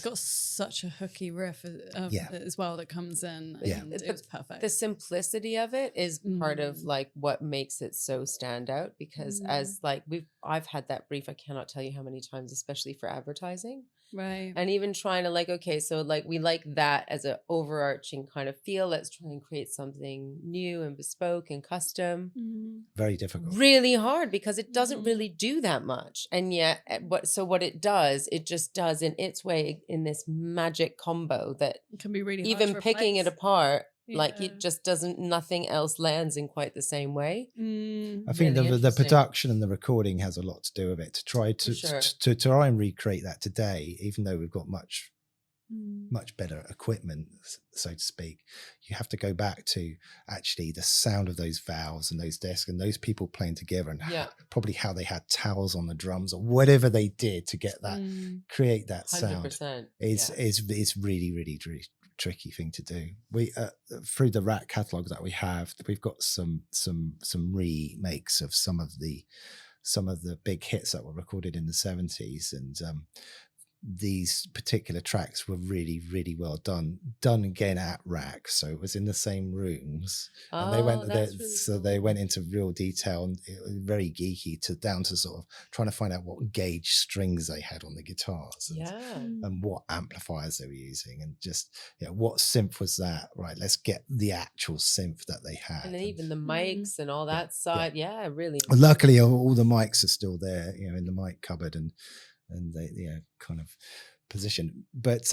got such a hooky riff as well that comes in. And it was perfect. The simplicity of it is part of like what makes it so stand out, because as like I've had that brief, I cannot tell you how many times, especially for advertising. Right. And even trying to like, okay, so like we like that as an overarching kind of feel. Let's try and create something new and bespoke and custom. Very difficult. Really hard, because it doesn't really do that much. And yet what it does, it just does in its way, in this magic combo that it can be really even hard to picking replace. it apart, like it just doesn't, nothing else lands in quite the same way. I think Really the production and the recording has a lot to do with it, to try to try and recreate that today, even though we've got much better equipment, so to speak. You have to go back to actually the sound of those valves and those desks and those people playing together, and probably how they had towels on the drums or whatever they did to get that create that 100%, sound is really, really tricky thing to do. We through the rack catalog that we have, we've got some remakes of some of the big hits that were recorded in the 70s, and these particular tracks were really, really well done again at rack, so it was in the same rooms, and they went there, really cool. They went into real detail, and it was very geeky, down to sort of trying to find out what gauge strings they had on the guitars, and what amplifiers they were using, and just what synth was that, right, let's get the actual synth that they had, and then even the mics and all that side. Really. Luckily all the mics are still there, in the mic cupboard, and they kind of position. But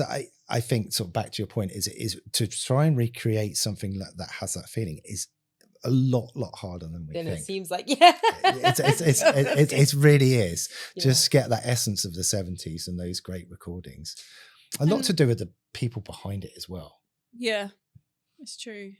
I think, sort of back to your point, is to try and recreate something that has that feeling is a lot harder than we think. It seems like it really is. Just get that essence of the 70s and those great recordings. A lot to do with the people behind it as well. Yeah, it's true.